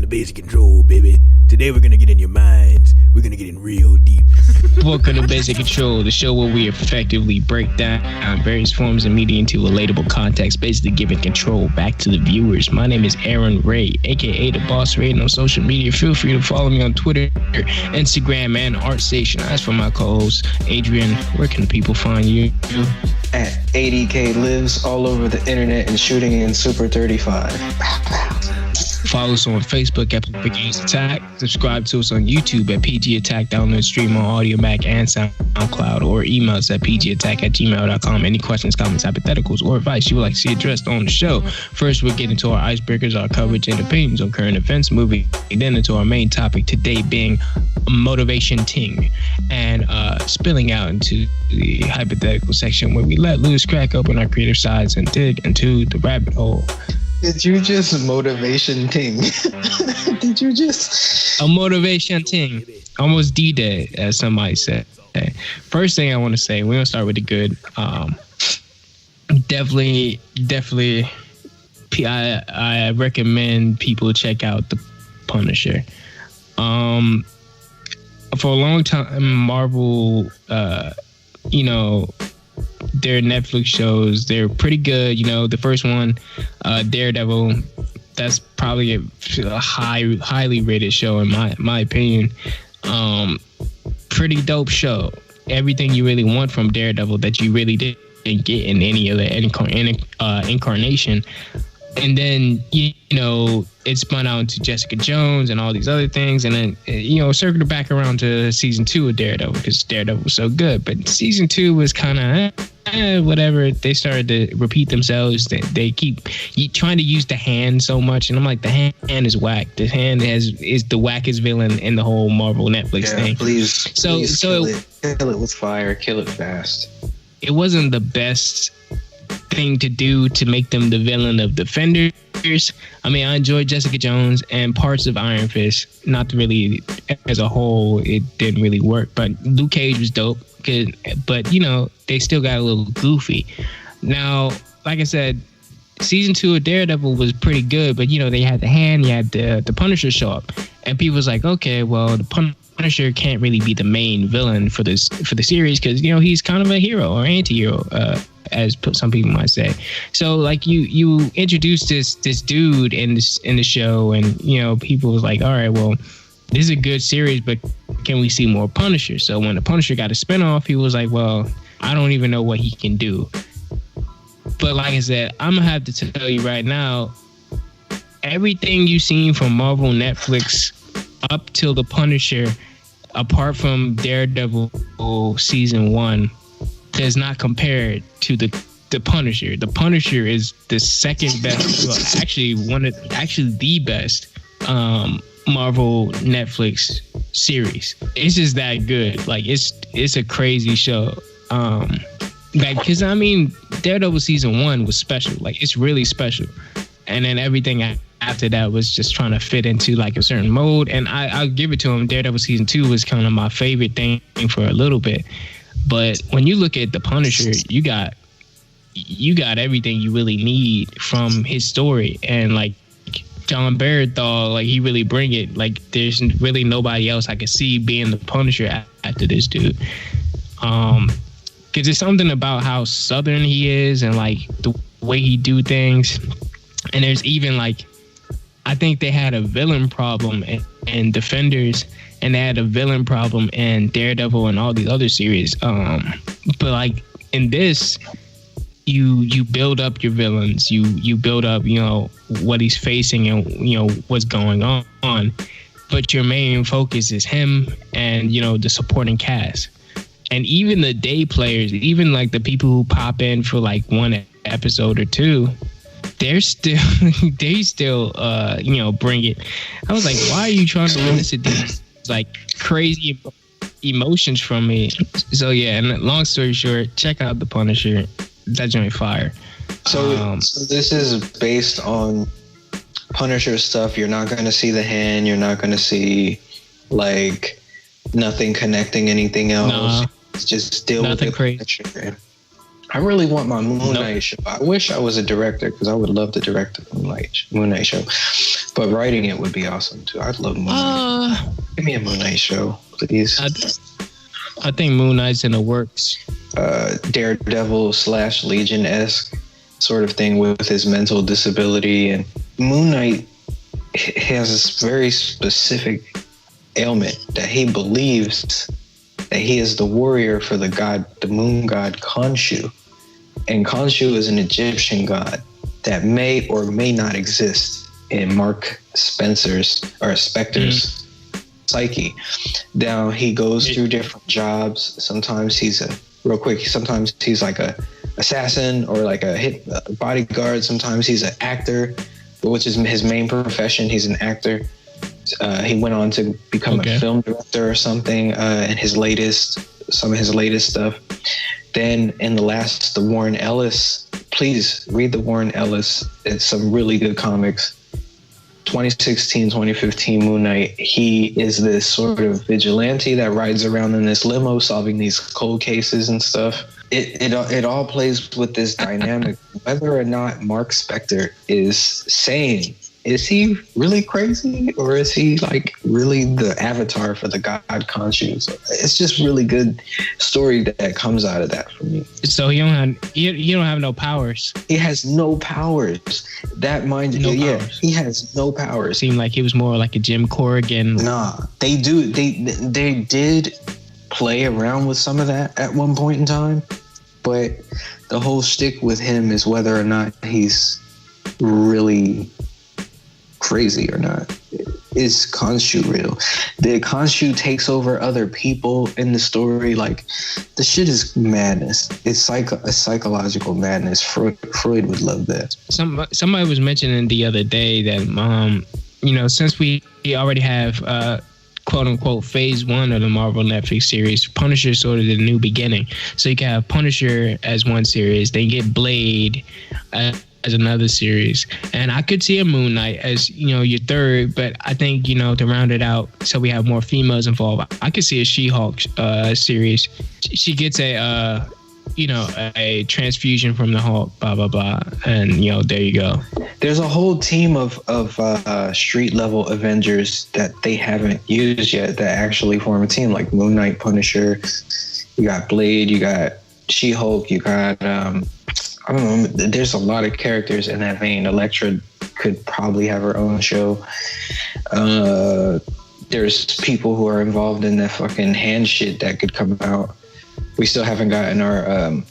to Basic Control, baby. Today we're gonna get in your minds. We're gonna get in real deep. Welcome to Basic Control, the show where we effectively break down various forms of media into relatable context, basically giving control back to the viewers. My name is Aaron Ray, aka The Boss Ray, on social media. Feel free to follow me on Twitter, Instagram, and ArtStation. As for my co-host, Adrian, where can people find you? At 80K lives all over the internet and shooting in Super 35. Follow us on Facebook at PG Attack. Subscribe to us on YouTube at PG Attack. Download stream on Audio Mac and SoundCloud, or email us at pgattack@gmail.com. Any questions, comments, hypotheticals, or advice you would like to see addressed on the show. First, we'll get into our icebreakers, our coverage and opinions on current events, moving then into our main topic today being motivation ting, and spilling out into the hypothetical section where we let loose, crack open our creative sides, and dig into the rabbit hole. Did you just motivation ting? Did you just... A motivation ting. Almost D-Day, as somebody said. First thing I want to say, we're going to start with the good. Definitely, I recommend people check out The Punisher. For a long time, Marvel, their Netflix shows, they're pretty good. The first one, Daredevil, that's probably a highly rated show in my opinion. Pretty dope show. Everything you really want from Daredevil that you really didn't get in any other incarnation. And then, it spun out into Jessica Jones and all these other things. And then, circled back around to season 2 of Daredevil because Daredevil was so good. But season 2 was kind of whatever. They started to repeat themselves. They keep trying to use the hand so much. And I'm like, the hand is whack. The hand is the wackest villain in the whole Marvel Netflix thing. Please kill it with fire. Kill it fast. It wasn't the best thing to do to make them the villain of Defenders. I mean, I enjoyed Jessica Jones and parts of Iron Fist. Not really as a whole, it didn't really work. But Luke Cage was dope. But they still got a little goofy. Now, like I said, season 2 of Daredevil was pretty good. But they had the hand, you had the Punisher show up, and people was like, okay, well, the Punisher can't really be the main villain for the series because he's kind of a hero or anti-hero, as some people might say. So like you introduced this dude in the show, and people was like, all right, well, this is a good series, but can we see more Punisher? So when the Punisher got a spinoff, he was like, well, I don't even know what he can do. But like I said, I'm gonna have to tell you right now, everything you've seen from Marvel Netflix up till the Punisher, apart from Daredevil season 1, does not compare to the Punisher. The Punisher is the second best, well, actually the best Marvel Netflix series. It's just that good. Like it's a crazy show. Because I mean, Daredevil season 1 was special. Like it's really special, and then everything after that was just trying to fit into like a certain mode. And I'll give it to him. Daredevil season 2 was kind of my favorite thing for a little bit. But when you look at the Punisher, you got everything you really need from his story. And like John Bernthal, like he really bring it. Like there's really nobody else I could see being the Punisher after this dude. Because there's something about how Southern he is and like the way he do things. And there's even like, I think they had a villain problem in Defenders, and they had a villain problem in Daredevil and all these other series. But like in this, you build up your villains, you build up what he's facing and what's going on. But your main focus is him and the supporting cast. And even the day players, even like the people who pop in for like one episode or two, they still bring it. I was like, why are you trying to elicit these like crazy emotions from me? So yeah, and long story short, check out The Punisher. That joint fire. So this is based on Punisher stuff. You're not going to see the hand. You're not going to see like nothing connecting anything else. Nah, it's just still nothing with crazy. Punisher. I really want my Moon Knight show. I wish I was a director because I would love to direct the Moon Knight show. But writing it would be awesome too. I'd love Moon Knight. Give me a Moon Knight show, please. I think Moon Knight's in the works. Daredevil / Legion-esque sort of thing with his mental disability. And Moon Knight has this very specific ailment that he believes that he is the warrior for the moon god Khonshu. And Khonshu is an Egyptian god that may or may not exist in Mark Spector's psyche. Now he goes through different jobs. Sometimes he's like a assassin or like a bodyguard. Sometimes he's an actor, which is his main profession. He's an actor. He went on to become a film director or something in some of his latest stuff. Then in the Warren Ellis, please read the Warren Ellis. It's some really good comics. 2016, 2015 Moon Knight. He is this sort of vigilante that rides around in this limo solving these cold cases and stuff. It all plays with this dynamic. Whether or not Mark Spector is sane, is he really crazy or is he like really the avatar for the god Khonshu? So it's just really good story that comes out of that for me. So you don't have no powers. He has no powers. That mind you, yeah, he has no powers. Seemed like he was more like a Jim Corrigan. Nah, they did play around with some of that at one point in time, but the whole shtick with him is whether or not he's really crazy or not. Is Khonshu real? The Khonshu takes over other people in the story. Like, the shit is madness. It's a psychological madness. Freud would love that. Somebody was mentioning the other day that since we already have quote unquote phase 1 of the Marvel Netflix series, Punisher is sort of the new beginning. So you can have Punisher as one series, then you get Blade as another series, and I could see a Moon Knight as your third, but I think to round it out so we have more females involved, I could see a She-Hulk series. She gets a transfusion from the Hulk, blah blah blah, and there you go. There's a whole team of street level Avengers that they haven't used yet that actually form a team, like Moon Knight, Punisher. You got Blade, you got She-Hulk, you got I don't know. There's a lot of characters in that vein. Elektra could probably have her own show. There's people who are involved in that fucking hand shit that could come out. We still haven't gotten our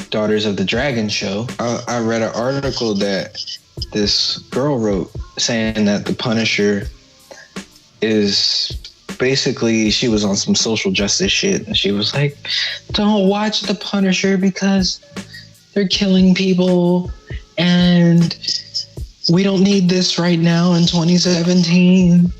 Daughters of the Dragon show. I read an article that this girl wrote saying that the Punisher is basically, she was on some social justice shit, and she was like, don't watch the Punisher because they're killing people and we don't need this right now in 2017.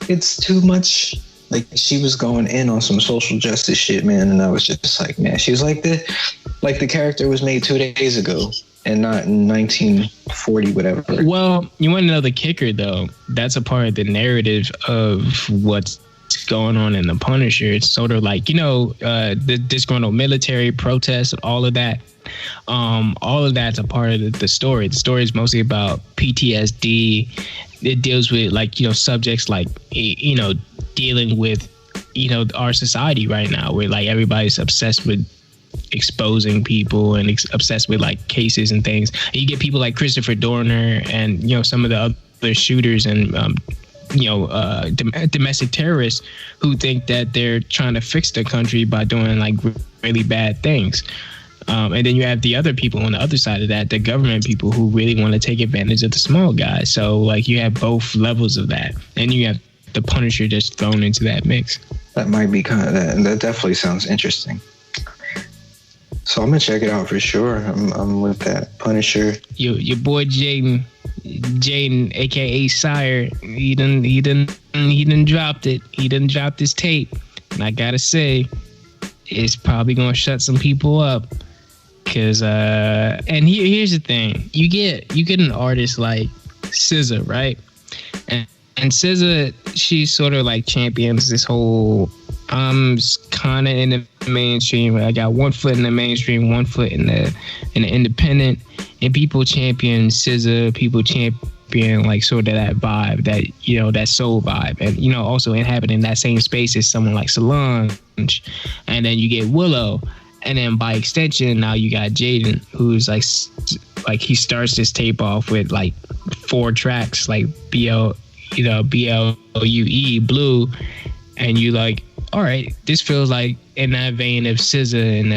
It's too much. Like, she was going in on some social justice shit, man, and I was just like, man, she was like the character was made 2 days ago and not in 1940, whatever. Well, you want to know the kicker, though? That's a part of the narrative of what's going on in the Punisher. It's sort of like, the disgruntled military protests, all of that. All of that's a part of the story. The story is mostly about PTSD. It deals with subjects like dealing with our society right now, where like everybody's obsessed with exposing people and obsessed with like cases and things. And you get people like Christopher Dorner and some of the other shooters and domestic terrorists who think that they're trying to fix the country by doing like really bad things. And then you have the other people on the other side of that, the government people who really want to take advantage of the small guy. So like you have both levels of that, and you have the Punisher just thrown into that mix. That might be that definitely sounds interesting. So I'm gonna check it out for sure. I'm with that. Punisher. Your boy Jaden, aka SYRE, he done dropped it. He done dropped his tape, and I gotta say, it's probably gonna shut some people up. Cause and here's the thing, you get an artist like SZA, right? And SZA, she sort of like champions this whole I'm kind of in the mainstream. I got one foot in the mainstream, one foot in the independent, and people champion SZA. People champion like sort of that vibe, that that soul vibe, and also inhabiting that same space as someone like Solange, and then you get Willow, and then by extension now you got Jaden, who's like he starts this tape off with like 4 tracks like BLUE, Blue, and you like, all right, this feels like in that vein of SZA, in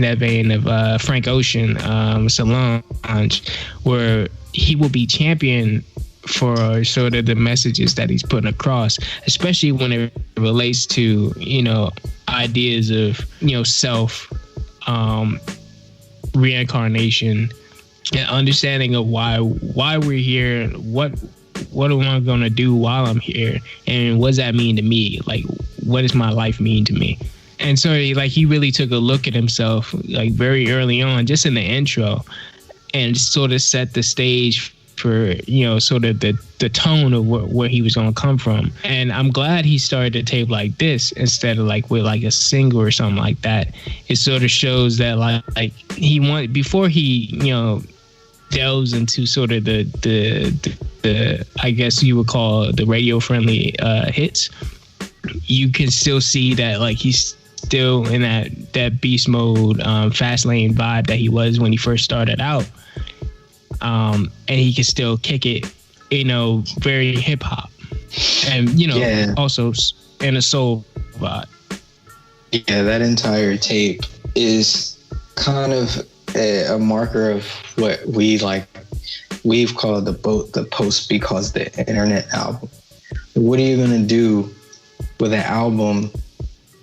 that vein of Frank Ocean, Solange, where he will be champion for sort of the messages that he's putting across, especially when it relates to ideas of self, reincarnation, and understanding of why we're here, what am I gonna do while I'm here, and what does that mean to me? Like, what does my life mean to me? And so like he really took a look at himself like very early on, just in the intro, and sort of set the stage for sort of the tone of where he was gonna come from. And I'm glad he started a tape like this instead of like with like a single or something like that. It sort of shows that like he wanted, before he delves into sort of the I guess you would call the radio friendly hits, you can still see that like he's still in that beast mode, fast lane vibe that he was when he first started out, and he can still kick it, very hip hop, and also in a soul vibe. Yeah, that entire tape is kind of a marker of what we've called the post because the internet album. What are you gonna do with an album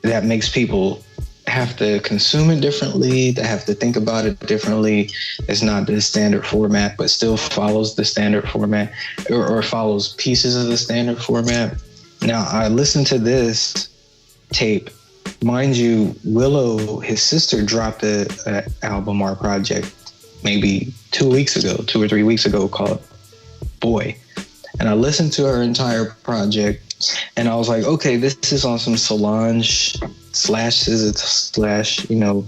that makes people have to consume it differently, that have to think about it differently? It's not the standard format, but still follows the standard format, or follows pieces of the standard format. Now, I listened to this tape. Mind you, Willow, his sister, dropped an album or project maybe 2 or 3 weeks ago called Boy. And I listened to her entire project, and I was like, okay, this is on some Solange / SZA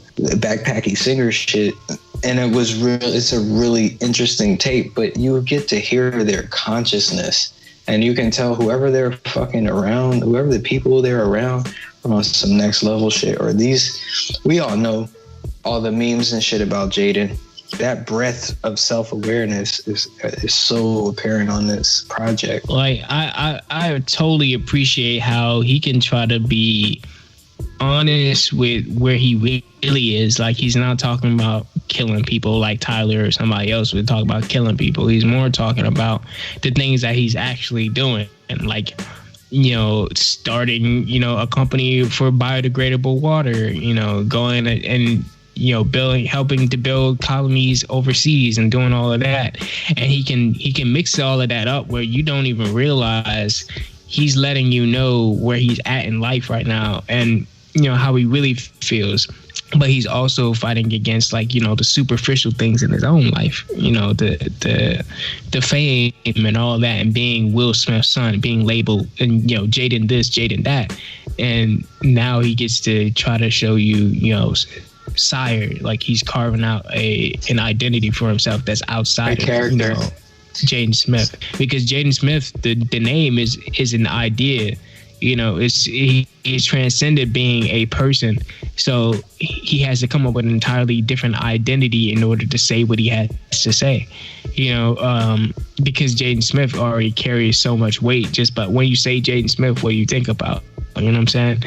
/ backpacky singer shit. And it's a really interesting tape, but you get to hear their consciousness, and you can tell whoever they're fucking around, whoever the people they're around, are on some next level shit. Or we all know all the memes and shit about Jaden. That breadth of self-awareness is so apparent on this project. Like I totally appreciate how he can try to be honest with where he really is. Like, he's not talking about killing people like Tyler or somebody else would talk about killing people. He's more talking about the things that he's actually doing, and like, starting, a company for biodegradable water, going and helping to build colonies overseas and doing all of that. And he can mix all of that up where you don't even realize he's letting you know where he's at in life right now, and how he really feels. But he's also fighting against, like, the superficial things in his own life, the fame and all that, and being Will Smith's son, being labeled, and Jaden this, Jaden that. And now he gets to try to show you, SYRE, like he's carving out an identity for himself that's outside of Jaden Smith. Because Jaden Smith, the name is an idea. He's transcended being a person, so he has to come up with an entirely different identity in order to say what he has to say. Because Jaden Smith already carries so much weight. Just but when you say Jaden Smith, what do you think about? You know what I'm saying?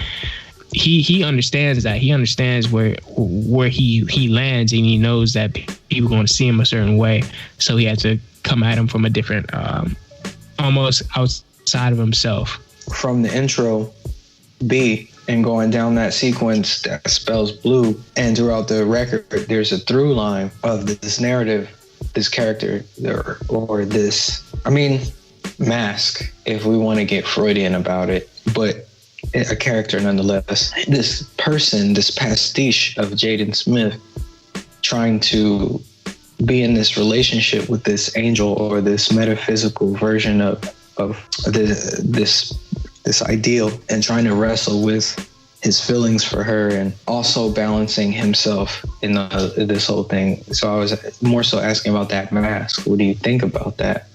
He understands that. He understands where he lands, and he knows that people are going to see him a certain way. So he has to come at him from a different, almost outside of himself. From the intro, B, and going down that sequence that spells blue, and throughout the record, there's a through line of this narrative, this character, or this, mask, if we want to get Freudian about it, but a character nonetheless. This person, this pastiche of Jaden Smith, trying to be in this relationship with this angel, or this metaphysical version of this ideal, and trying to wrestle with his feelings for her, and also balancing himself in this whole thing. So I was more so asking about that mask. What do you think about that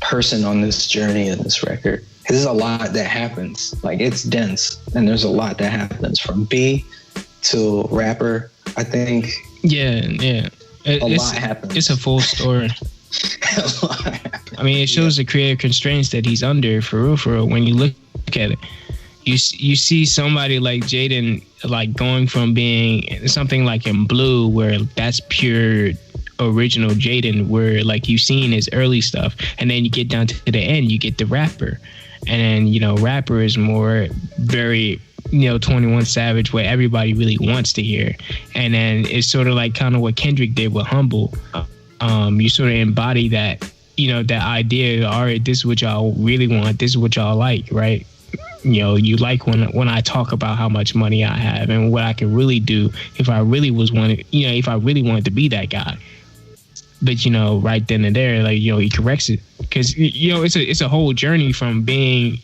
person on this journey in this record? Because there's a lot that happens. Like, it's dense, and there's a lot that happens from B to rapper. I think. Yeah. A lot happens. It's a full story. A lot happens. I mean, it shows the creative constraints that he's under, for real. When you look at it, you see somebody like Jaden, like, going from being something like in Blue, where that's pure original Jaden, where like you've seen his early stuff, and then you get down to the end, you get the rapper, and then, you know, rapper is more very, you know, 21 Savage, what everybody really wants to hear. And then it's sort of like kind of what Kendrick did with Humble. You sort of embody that, you know, that idea, all right, this is what y'all really want, this is what y'all like, right? You know, you like when I talk about how much money I have and what I can really do if I really wanted to be that guy. But, you know, right then and there, like, you know, he corrects it, because, you know, it's a whole journey from being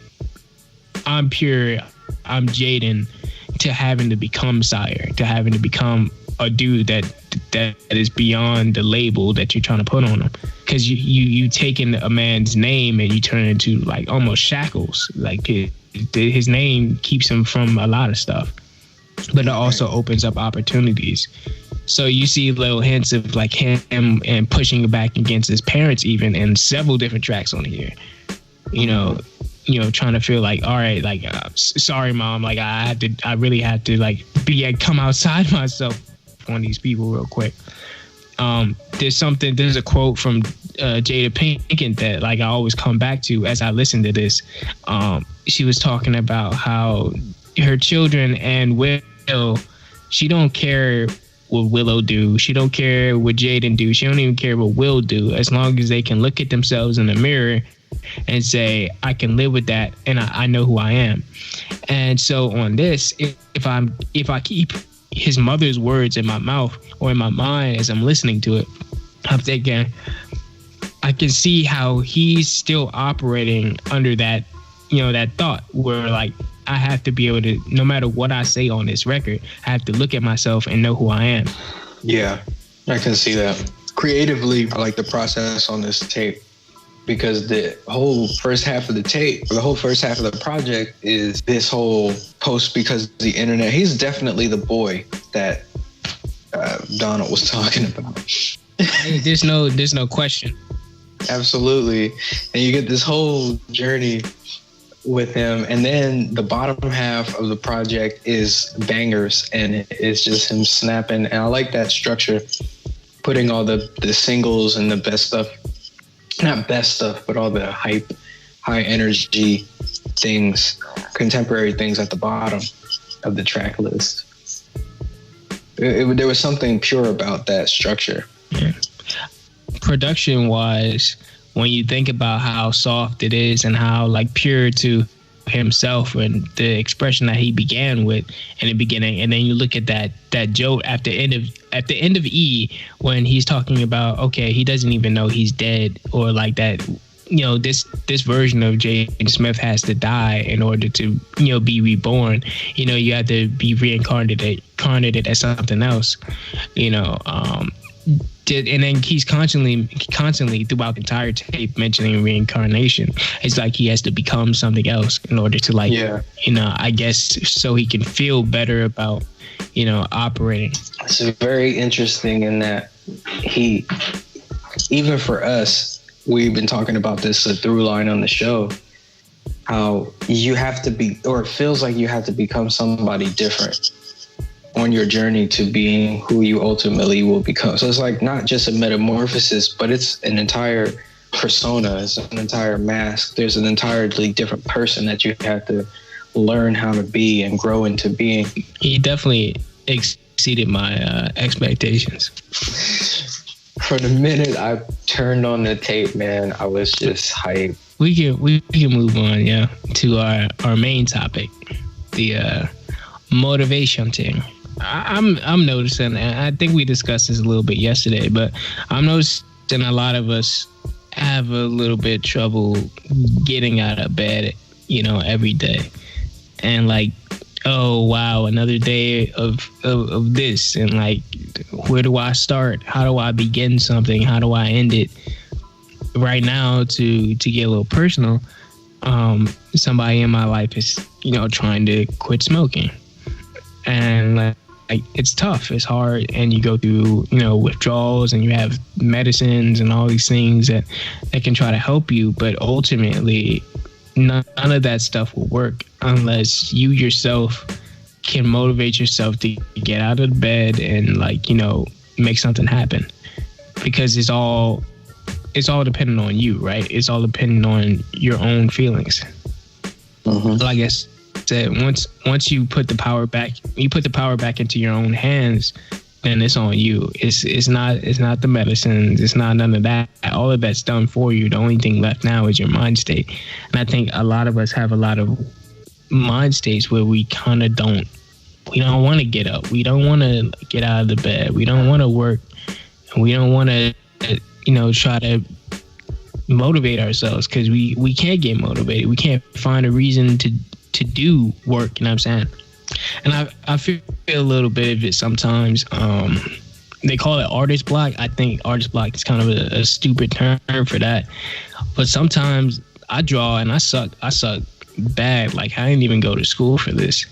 I'm Jaden to having to become SYRE, to having to become a dude that is beyond the label that you're trying to put on him. Because you taking a man's name and you turn it into like almost shackles. Like his name keeps him from a lot of stuff, but it also opens up opportunities. So you see little hints of like him and pushing back against his parents, even in several different tracks on here. You know, trying to feel like, all right, like, sorry, mom, like I really had to like come outside myself on these people real quick. There's a quote from Jada Pinkett that like I always come back to as I listen to this. She was talking about how her children and Will, she don't care what Willow do. She don't care what Jaden do. She don't even care what Will do, as long as they can look at themselves in the mirror and say, I can live with that, and I know who I am. And so on this, if I keep his mother's words in my mouth or in my mind as I'm listening to it, I'm thinking, I can see how he's still operating under that, you know, that thought where like I have to be able to, no matter what I say on this record, I have to look at myself and know who I am. Yeah, I can see that. Creatively, I like the process on this tape, because the whole first half of the tape, or the whole first half of the project, is this whole post because of the internet. He's definitely the boy that Donald was talking about. Hey, there's no question. Absolutely. And you get this whole journey with him, and then the bottom half of the project is bangers, and it's just him snapping. And I like that structure, putting all the singles and the best stuff, not best stuff, but all the hype, high energy things, contemporary things at the bottom of the track list. There was something pure about that structure. Yeah. Production wise, when you think about how soft it is and how like pure to himself and the expression that he began with in the beginning, and then you look at that joke at the end of E, when he's talking about, okay, he doesn't even know he's dead, or like that, you know, this version of Jaden Smith has to die in order to, you know, be reborn. You know, you have to be reincarnated as something else, you know. And then he's constantly throughout the entire tape mentioning reincarnation. It's like he has to become something else in order to, like, you know, I guess so he can feel better about, you know, operating. It's very interesting in that he, even for us, we've been talking about this, a through line on the show, how you have to be, or it feels like you have to become somebody different on your journey to being who you ultimately will become. So it's like not just a metamorphosis, but it's an entire persona, it's an entire mask. There's an entirely different person that you have to learn how to be and grow into being. He definitely exceeded my expectations. From the minute I turned on the tape, man, I was just hyped. We can move on, yeah, to our main topic, the motivation thing. I'm noticing, and I think we discussed this a little bit yesterday, but I'm noticing a lot of us have a little bit trouble getting out of bed, you know, every day. And like, oh wow, another day of this, and like, where do I start? How do I begin something? How do I end it? Right now, to get a little personal, somebody in my life is, trying to quit smoking, and like it's tough, it's hard, and you go through withdrawals, and you have medicines and all these things that can try to help you, but ultimately none of that stuff will work unless you yourself can motivate yourself to get out of the bed and make something happen, because it's all dependent on you, right? It's all dependent on your own feelings. Like I said, once you put the power back into your own hands, then it's on you. It's not the medicines, it's not none of that. All of that's done for you. The only thing left now is your mind state. And I think a lot of us have a lot of mind states where we kind of don't want to get up. We don't want to get out of the bed. We don't want to work. And we don't want to try to motivate ourselves, because we can't get motivated. We can't find a reason to do work, you know what I'm saying? And I feel a little bit of it sometimes. They call it artist block. I think artist block is kind of a stupid term for that. But sometimes I draw and I suck bad. Like, I didn't even go to school for this.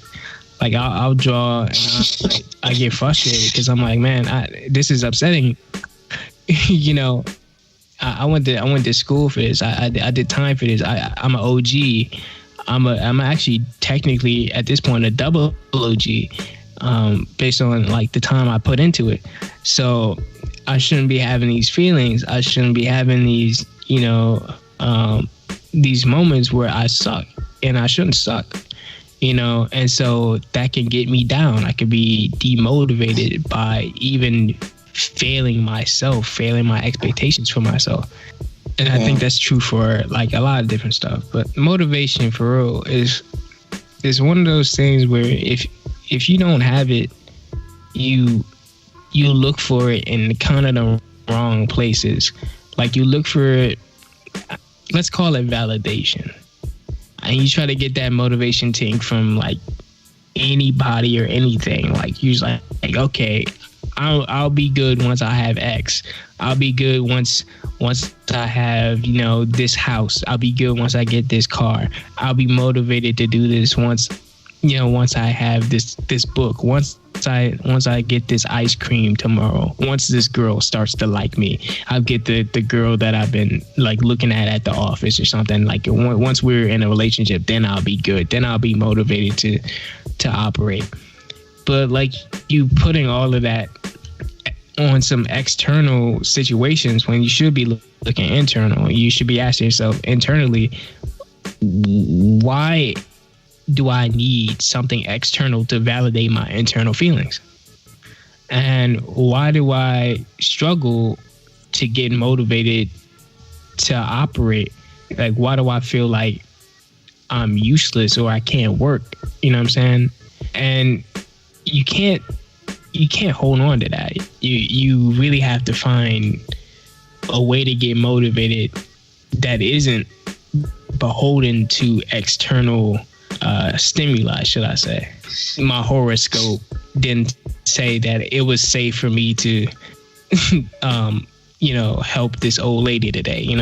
Like, I'll draw and I get frustrated because I'm like, man, this is upsetting. I went to school for this. I did time for this. I'm an OG. I'm actually technically at this point a double OG, based on like the time I put into it. So I shouldn't be having these feelings. I shouldn't be having these these moments where I suck, and I shouldn't suck. And so that can get me down. I could be demotivated by even failing my expectations for myself. And I think that's true for like a lot of different stuff. But motivation for real is one of those things where if you don't have it, you look for it in kind of the wrong places. Like, you look for it, let's call it validation. And you try to get that motivation thing from like anybody or anything. Like, you're like okay, I'll be good once I have X. I'll be good once I have, this house. I'll be good once I get this car. I'll be motivated to do this once I have this book. Once I get this ice cream tomorrow. Once this girl starts to like me, I'll get the girl that I've been like looking at the office or something. Like, once we're in a relationship, then I'll be good. Then I'll be motivated to operate. But like, you putting all of that on some external situations when you should be looking internal. You should be asking yourself internally, why do I need something external to validate my internal feelings? And why do I struggle to get motivated to operate? Like, why do I feel like I'm useless or I can't work? You know what I'm saying? And you can't hold on to that. You really have to find a way to get motivated that isn't beholden to external stimuli, should I say. My horoscope didn't say that it was safe for me to help this old lady today. You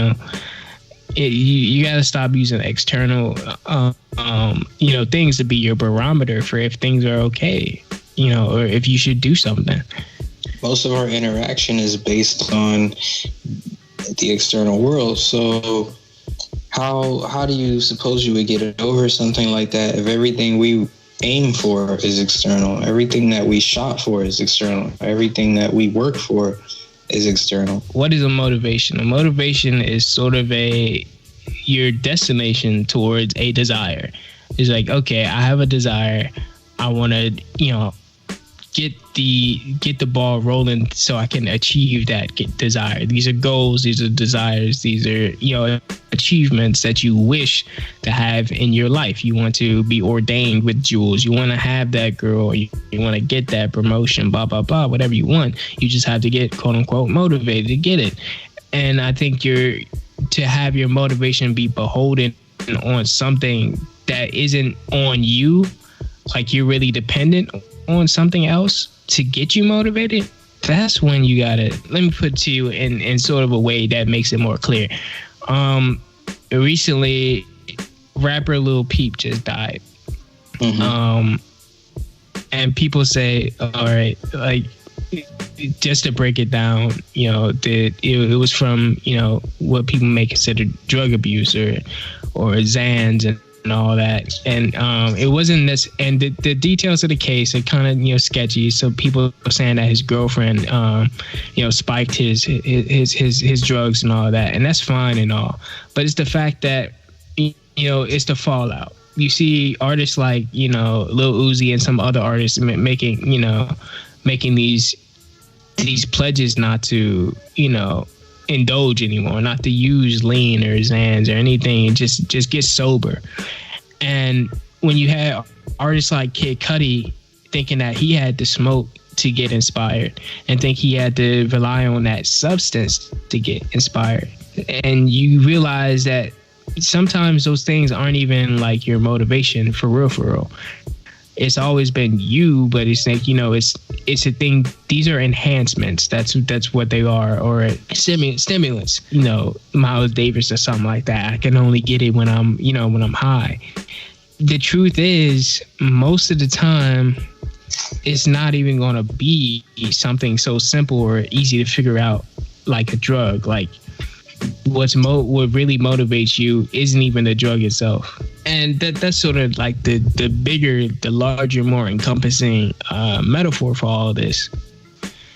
got to stop using external things to be your barometer for if things are okay, or if you should do something. Most of our interaction is based on the external world. So how do you suppose you would get over something like that if everything we aim for is external? Everything that we shot for is external. Everything that we work for is external. What is a motivation? A motivation is sort of your destination towards a desire. It's like, okay, I have a desire. I want to, get the ball rolling so I can achieve that desire. These are goals. These are desires. These are, achievements that you wish to have in your life. You want to be ordained with jewels. You want to have that girl. You want to get that promotion, blah, blah, blah, whatever you want. You just have to get, quote unquote, motivated to get it. And I think to have your motivation be beholden on something that isn't on you, like you're really dependent on something else to get you motivated, that's when you gotta, let me put it to you in sort of a way that makes it more clear. Recently, rapper Lil Peep just died. And people say, all right, like, just to break it down, you know, it was from, you know, what people may consider drug abuse or Xans and all that. And it wasn't this, and the details of the case are kind of, you know, sketchy. So people are saying that his girlfriend, you know, spiked his drugs and all that. And that's fine and all. But it's the fact that, you know, it's the fallout. You see artists like, you know, Lil Uzi and some other artists making these pledges not to, you know, indulge anymore, not to use lean or Xans or anything, and just get sober. And when you have artists like Kid Cudi thinking that he had to smoke to get inspired and think he had to rely on that substance to get inspired, and you realize that sometimes those things aren't even like your motivation for real. It's always been you, but it's like, you know, it's a thing. These are enhancements. That's what they are, or stimulants. You know, Miles Davis or something like that. I can only get it when I'm high. The truth is, most of the time, it's not even gonna be something so simple or easy to figure out like a drug. Like, what really motivates you isn't even the drug itself. And that's sort of like the bigger, the larger, more encompassing metaphor for all of this,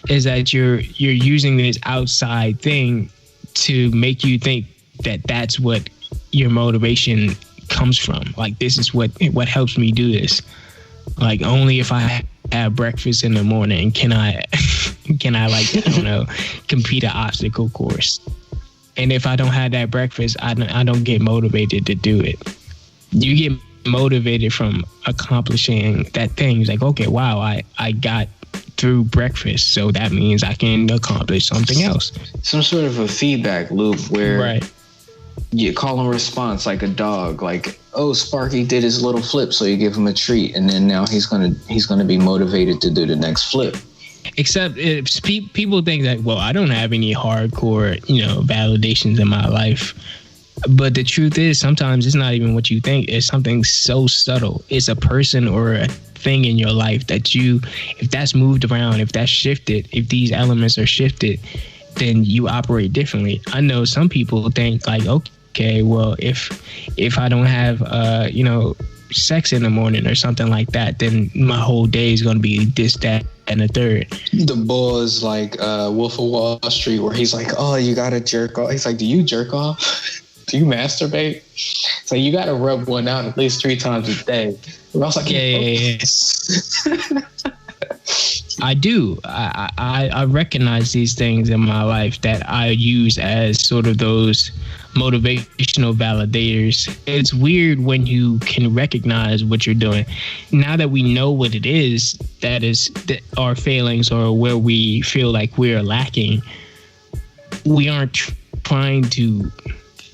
is that you're using this outside thing to make you think that that's what your motivation comes from. Like, this is what helps me do this. Like, only if I have breakfast in the morning can I like, I don't know, complete an obstacle course. And if I don't have that breakfast, I don't get motivated to do it. You get motivated from accomplishing that thing. It's like, okay, wow, I got through breakfast, so that means I can accomplish something else. Some sort of a feedback loop where right. You call and response, like a dog. Like, oh, Sparky did his little flip, so you give him a treat, and then now he's gonna be motivated to do the next flip. Except if people think that, well, I don't have any hardcore, you know, validations in my life. But the truth is, sometimes it's not even what you think. It's something so subtle. It's a person or a thing in your life that if that's moved around, if that's shifted, if these elements are shifted, then you operate differently. I know some people think like, okay, well, if I don't have, you know, sex in the morning or something like that, then my whole day is going to be this, that, and the third. The Buzz, like Wolf of Wall Street, where he's like, oh, you gotta jerk off. He's like, do you jerk off? Do you masturbate? So you gotta rub one out at least 3 times a day. And I was like, yeah. I do. I recognize these things in my life that I use as sort of those motivational validators. It's weird when you can recognize what you're doing. Now that we know what it is, that our failings or where we feel like we're lacking, we aren't trying to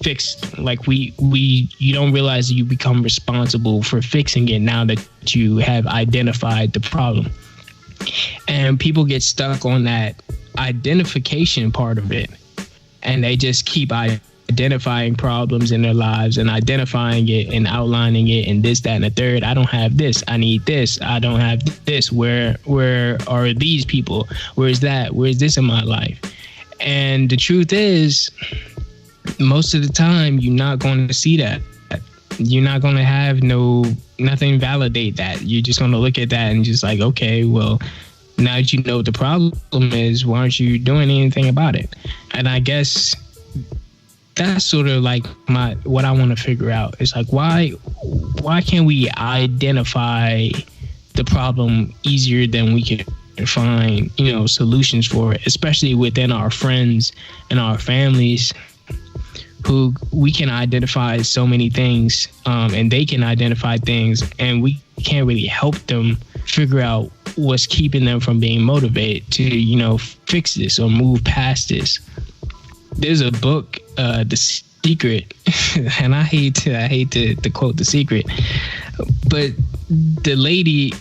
fix, like you don't realize that you become responsible for fixing it now that you have identified the problem. And people get stuck on that identification part of it, and they just keep identifying problems in their lives and identifying it and outlining it and this, that, and the third. I don't have this. I need this. I don't have this. Where are these people? Where is that? Where is this in my life? And the truth is, most of the time, you're not going to see that. You're not going to have nothing validate that. You're just going to look at that and just like, okay, well, now that you know what the problem is, why aren't you doing anything about it? And I guess that's sort of like what I want to figure out. It's like, why can't we identify the problem easier than we can find, you know, solutions for it, especially within our friends and our families, who we can identify so many things, and they can identify things, and we can't really help them figure out what's keeping them from being motivated to, you know, fix this or move past this. there's a book, The Secret, and I hate to quote The Secret, but the lady,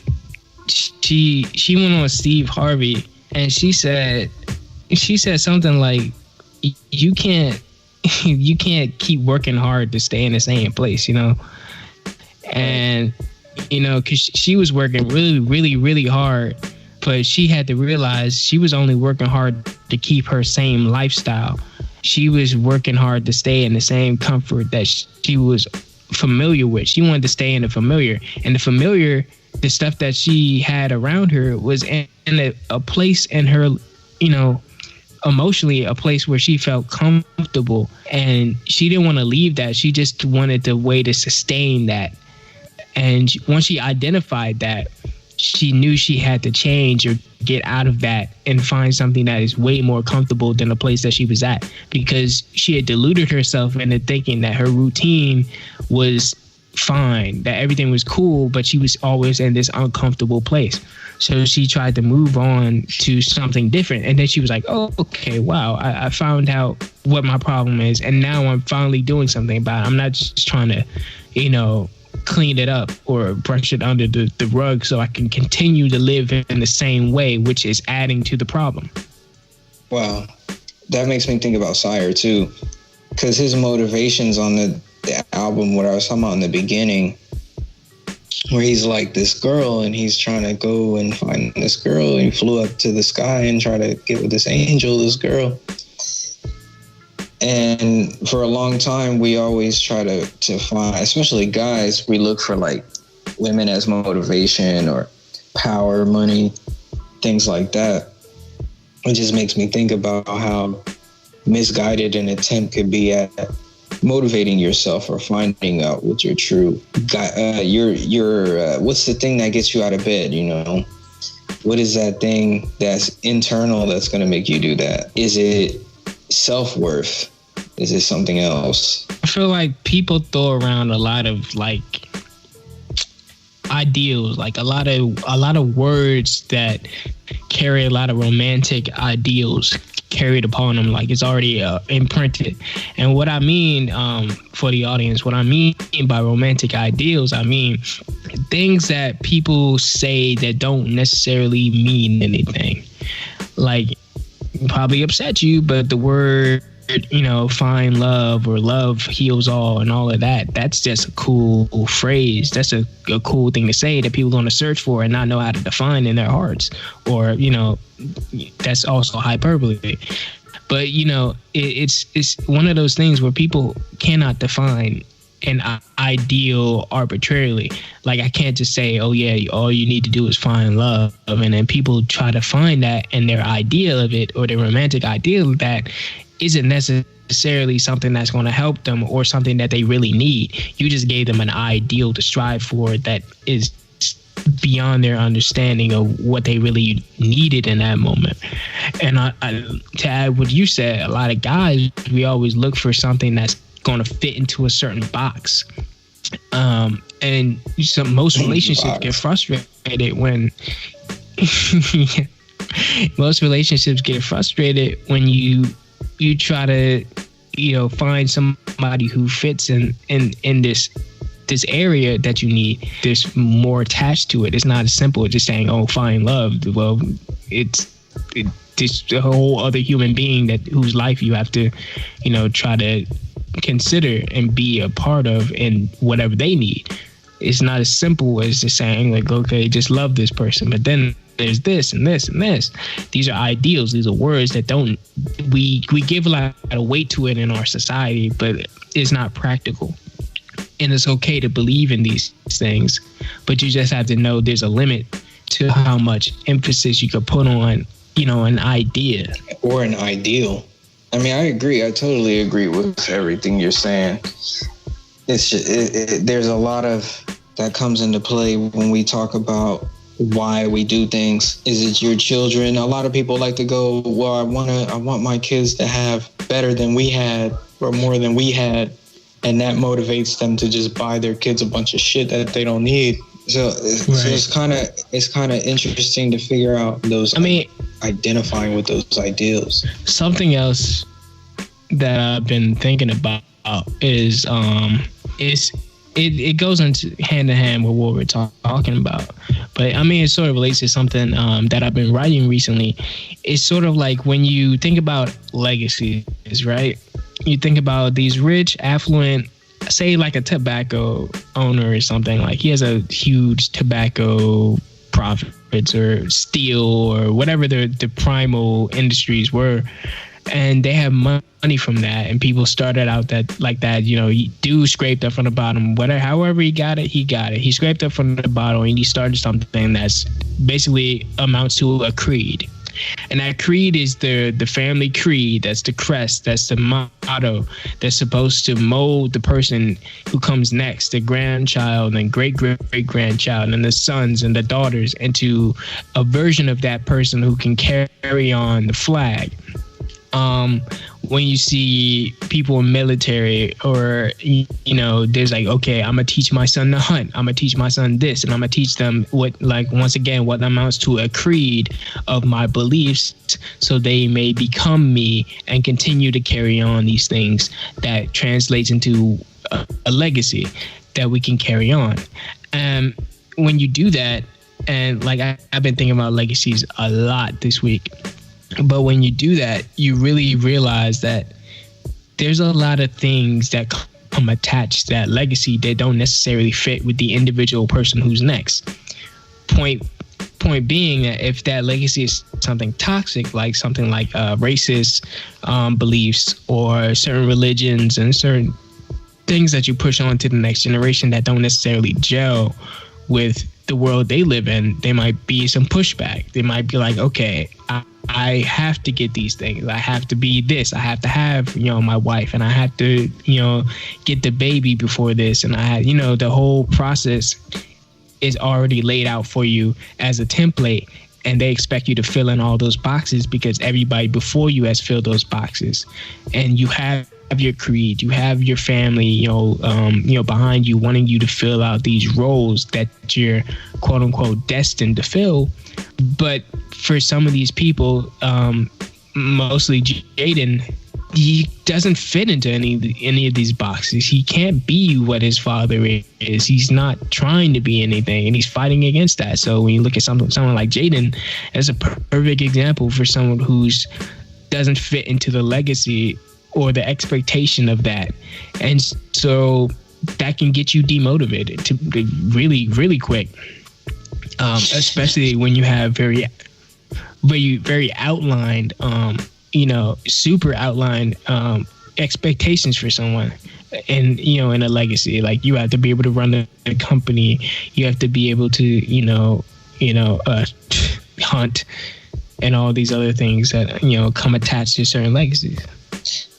she went on Steve Harvey, and she said something like, you can't keep working hard to stay in the same place, you know. And you know, because she was working really, really, really hard, but she had to realize she was only working hard to keep her same lifestyle. She was working hard to stay in the same comfort that she was familiar with. She wanted to stay in the familiar, and the familiar, the stuff that she had around her was in a place in her, you know, emotionally, a place where she felt comfortable, and she didn't want to leave that. She just wanted the way to sustain that. And once she identified that, she knew she had to change or get out of that and find something that is way more comfortable than the place that she was at, because she had deluded herself into thinking that her routine was fine, that everything was cool, but she was always in this uncomfortable place. So she tried to move on to something different. And then she was like, oh, okay, wow, I found out what my problem is. And now I'm finally doing something about it. I'm not just trying to, you know, clean it up or brush it under the rug so I can continue to live in the same way, which is adding to the problem. Wow. That makes me think about SYRE too. Because his motivations on the album, what I was talking about in the beginning, where he's like this girl and he's trying to go and find this girl, and he flew up to the sky and try to get with this angel, this girl. And for a long time, we always try to find, especially guys, we look for like women as motivation or power, money, things like that. It just makes me think about how misguided an attempt could be at motivating yourself or finding out what your true, what's the thing that gets you out of bed, you know? What is that thing that's internal that's going to make you do that? Is it self-worth? Is it something else? I feel like people throw around a lot of like ideals, like a lot of words that carry a lot of romantic ideals carried upon them, like it's already imprinted. And what I mean, for the audience, what I mean by romantic ideals, I mean things that people say that don't necessarily mean anything. Like, probably upset you, but the word, you know, find love or love heals all and all of that, that's just a cool phrase. That's a cool thing to say that people are going to search for and not know how to define in their hearts. Or, you know, that's also hyperbole. But, you know, it's one of those things where people cannot define an ideal arbitrarily. Like, I can't just say, oh yeah, all you need to do is find love, and then people try to find that, and their idea of it or their romantic ideal of that isn't necessarily something that's going to help them or something that they really need. You just gave them an ideal to strive for that is beyond their understanding of what they really needed in that moment. And to add what you said, a lot of guys, we always look for something that's going to fit into a certain box. And most relationships get frustrated when most relationships get frustrated when you try to, you know, find somebody who fits in this area that you need. There's more attached to it. It's not as simple as just saying, oh, find love. Well, it's a whole other human being whose life you have to, you know, try to consider and be a part of in whatever they need. It's not as simple as just saying, like, okay, just love this person. But then there's this and this and this. These are ideals. These are words that we give a lot of weight to it in our society, but it's not practical. And it's okay to believe in these things, but you just have to know there's a limit to how much emphasis you could put on, you know, an idea. Or an ideal. I mean, I agree. I totally agree with everything you're saying. It's just, there's a lot of that comes into play when we talk about why we do things. Is it your children? A lot of people like to go, well, I want my kids to have better than we had or more than we had. And that motivates them to just buy their kids a bunch of shit that they don't need. So it's kind of interesting to figure out those. I mean, identifying with those ideals. Something else that I've been thinking about is it goes into hand in hand with what we're talking about. But I mean, it sort of relates to something that I've been writing recently. It's sort of like when you think about legacies, right? You think about these rich, affluent, say like a tobacco owner or something. Like he has a huge tobacco profits or steel or whatever the primal industries were. And they have money from that, and people started out that. Dude scraped up from the bottom. Whatever, however he got it. He scraped up from the bottom, and he started something that's basically amounts to a creed. And that creed is the family creed. That's the crest. That's the motto that's supposed to mold the person who comes next, the grandchild and great grandchild, and the sons and the daughters into a version of that person who can carry on the flag. When you see people in military or, there's like, okay, I'm going to teach my son to hunt. I'm going to teach my son this, and I'm going to teach them what amounts to a creed of my beliefs so they may become me and continue to carry on these things that translates into a legacy that we can carry on. And when you do that, and like I've been thinking about legacies a lot this week. But when you do that, you really realize that there's a lot of things that come attached to that legacy that don't necessarily fit with the individual person who's next. Point being that if that legacy is something toxic, like something like racist beliefs or certain religions and certain things that you push on to the next generation that don't necessarily gel with the world they live in, there might be some pushback. They might be like, okay, I have to get these things. I have to be this. I have to have, my wife, and I have to, get the baby before this. And I have, the whole process is already laid out for you as a template, and they expect you to fill in all those boxes because everybody before you has filled those boxes. And you have your creed, you have your family, behind you wanting you to fill out these roles that you're quote unquote destined to fill. But for some of these people, mostly Jaden, he doesn't fit into any of these boxes. He can't be what his father is. He's not trying to be anything, and he's fighting against that. So when you look at someone like Jaden, as a perfect example for someone who's doesn't fit into the legacy or the expectation of that. And so that can get you demotivated to really, really quick. Especially when you have very outlined, super outlined expectations for someone, and in a legacy. Like you have to be able to run the company, you have to be able to hunt, and all these other things that come attached to certain legacies.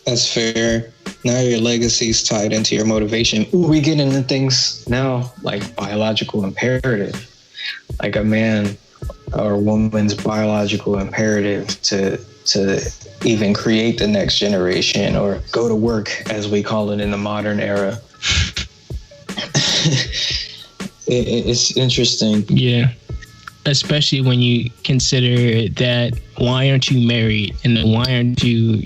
That's fair. Now your legacy is tied into your motivation. We get into things now like biological imperative. Like a man or woman's biological imperative to even create the next generation or go to work, as we call it in the modern era. It's interesting. Yeah. Especially when you consider that, why aren't you married? And then why aren't you,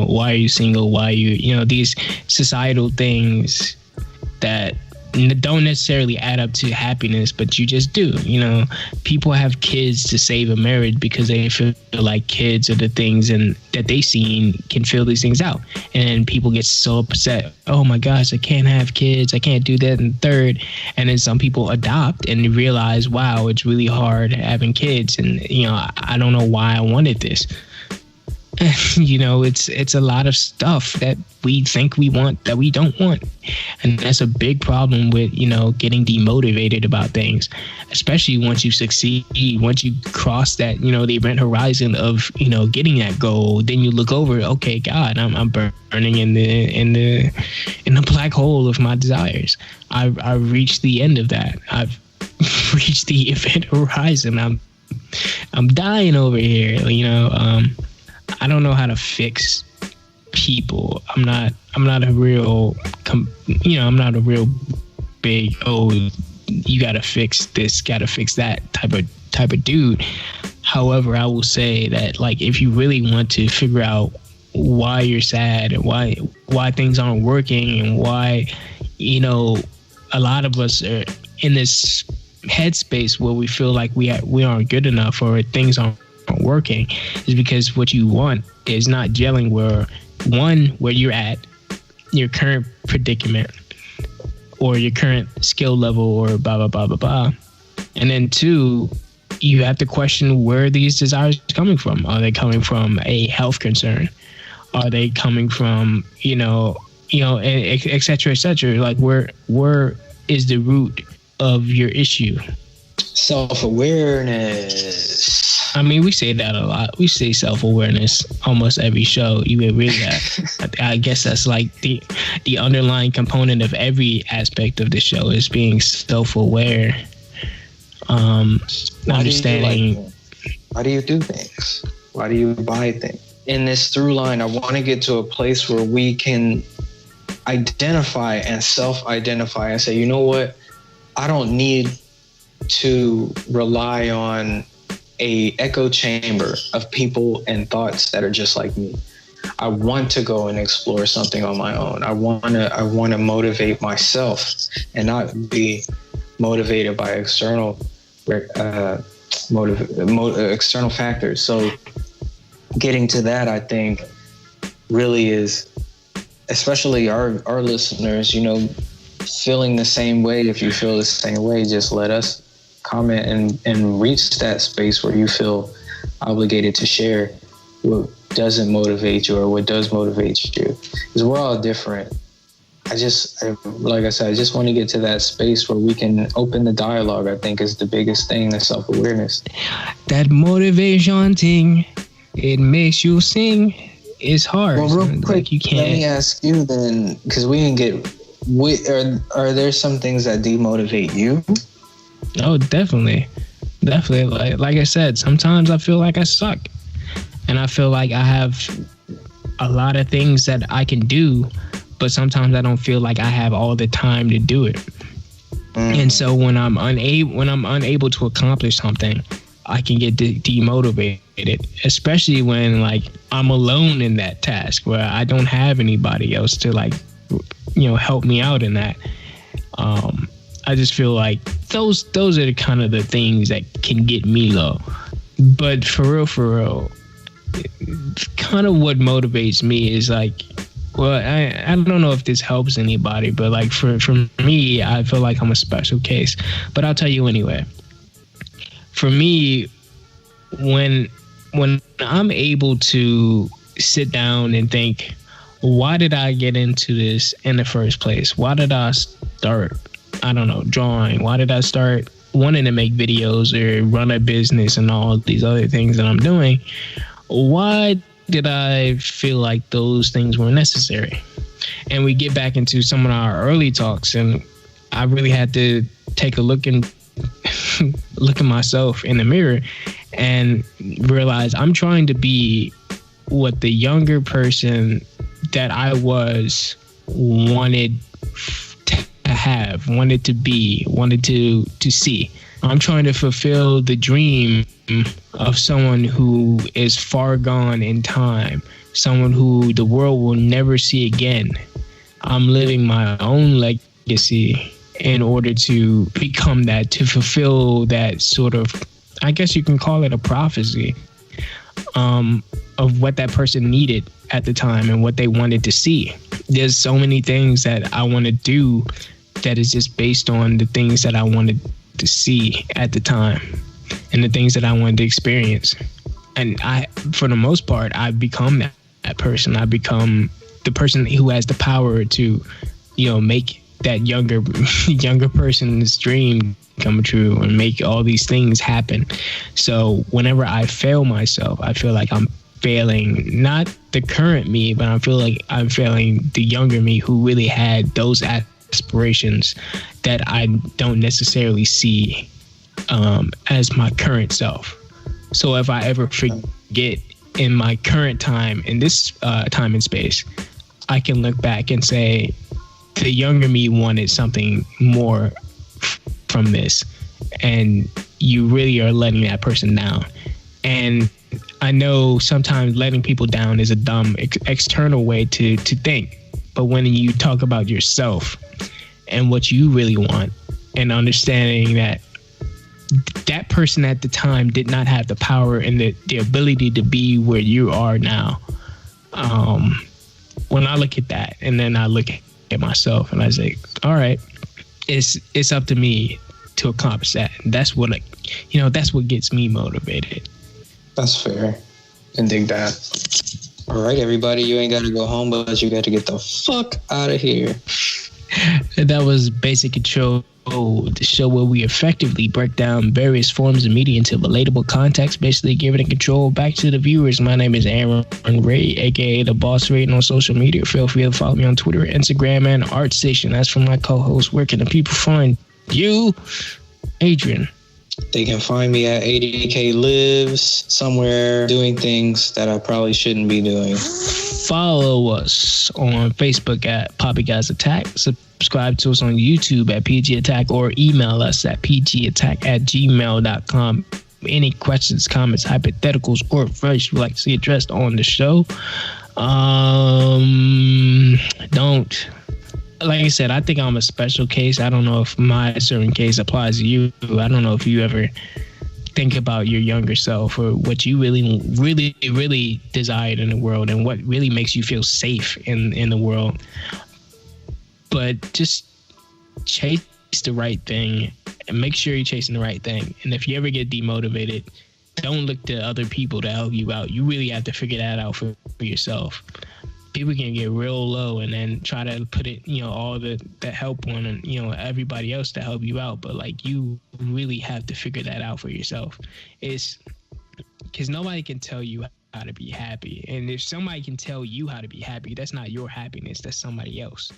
why are you single? Why are you, these societal things that don't necessarily add up to happiness, but you just do. People have kids to save a marriage because they feel like kids are the things and that they seen can fill these things out. And people get so upset. Oh my gosh, I can't have kids. I can't do that. And third, and then some people adopt and realize, wow, it's really hard having kids. And, I don't know why I wanted this. It's a lot of stuff that we think we want that we don't want, and that's a big problem with getting demotivated about things, especially once you succeed, once you cross that the event horizon of getting that goal. Then you look over, okay, God, I'm burning in the black hole of my desires. I've reached the end of that. I've reached the event horizon. I'm dying over here. I don't know how to fix people. I'm not a real big, you gotta fix this, gotta fix that type of dude. However, I will say that, like, if you really want to figure out why you're sad and why things aren't working, and why, you know, a lot of us are in this headspace where we feel like we aren't good enough or things aren't working, is because what you want is not gelling where you're at, your current predicament or your current skill level or blah blah blah blah blah. And then 2, you have to question where these desires are coming from. Are they coming from a health concern? Are they coming from, you know, et cetera, et cetera? Like, where is the root of your issue? Self-awareness. I mean, we say that a lot. We say self-awareness almost every show. You would really have. I guess that's like the underlying component of every aspect of the show is being self-aware. Understanding. Why do you do things? Why do you buy things? In this through line, I want to get to a place where we can identify and self-identify and say, you know what? I don't need to rely on a echo chamber of people and thoughts that are just like me. I want to go and explore something on my own. I want to motivate myself and not be motivated by external external factors. So getting to that, I think, really is, especially our listeners, you know, feeling the same way. If you feel the same way, just let us comment and reach that space where you feel obligated to share what doesn't motivate you or what does motivate you, because we're all different. Like I said, I just want to get to that space where we can open the dialogue. I think is the biggest thing, the self-awareness. That motivation thing, it makes you sing. It's hard. Well, real quick, like, you can't. Let me ask you then, because we didn't get. Are there some things that demotivate you? Oh, definitely. Like I said, sometimes I feel like I suck, and I feel like I have a lot of things that I can do, but sometimes I don't feel like I have all the time to do it. And so when I'm unable to accomplish something, I can get demotivated, especially when like I'm alone in that task where I don't have anybody else to like, you know, help me out in that. I just feel like those are the kind of the things that can get me low. But for real, kind of what motivates me is like, well, I don't know if this helps anybody, but like for me, I feel like I'm a special case. But I'll tell you anyway. For me, when I'm able to sit down and think, why did I get into this in the first place? Why did I start, I don't know, drawing? Why did I start wanting to make videos or run a business and all these other things that I'm doing? Why did I feel like those things were necessary? And we get back into some of our early talks, and I really had to take a look at myself in the mirror and realize I'm trying to be what the younger person that I was wanted to have, wanted to be, wanted to see. I'm trying to fulfill the dream of someone who is far gone in time, someone who the world will never see again. I'm living my own legacy in order to become that, to fulfill that sort of, I guess you can call it a prophecy, of what that person needed at the time and what they wanted to see. There's so many things that I want to do that is just based on the things that I wanted to see at the time and the things that I wanted to experience. And I, for the most part, I've become that person. I become the person who has the power to, you know, make that younger person's dream come true and make all these things happen. So whenever I fail myself, I feel like I'm failing not the current me, but I feel like I'm failing the younger me who really had those aspirations that I don't necessarily see as my current self. So if I ever forget in my current time, in this time and space, I can look back and say, the younger me wanted something more from this, and you really are letting that person down. And I know sometimes letting people down is a dumb external way to think. But when you talk about yourself and what you really want, and understanding that that person at the time did not have the power and the ability to be where you are now. When I look at that, and then I look at myself and I say, all right, it's up to me to accomplish that. And that's what, that's what gets me motivated. That's fair. And dig that. All right, everybody, you ain't got to go home, but you got to get the fuck out of here. That was Basic Control, the show where we effectively break down various forms of media into relatable context, basically giving the control back to the viewers. My name is Aaron Ray, aka The Boss Rating on social media. Feel free to follow me on Twitter, Instagram, and ArtStation. That's from my co-host. Where can the people find you, Adrian? They can find me at 80K Lives, somewhere doing things that I probably shouldn't be doing. Follow us on Facebook at Poppy Guys Attack. Subscribe to us on YouTube at PG Attack, or email us at pgattack@gmail.com. Any questions, comments, hypotheticals, or first you'd like to see addressed on the show. Like I said, I think I'm a special case. I don't know if my certain case applies to you. I don't know if you ever think about your younger self or what you really, really, really desired in the world and what really makes you feel safe in the world. But just chase the right thing and make sure you're chasing the right thing. And if you ever get demotivated, don't look to other people to help you out. You really have to figure that out for yourself. People can get real low and then try to put it, all the help on, and, everybody else to help you out. But like, you really have to figure that out for yourself. It's because nobody can tell you how to be happy. And if somebody can tell you how to be happy, that's not your happiness. That's somebody else,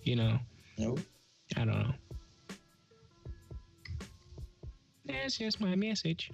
Nope. I don't know. That's just my message.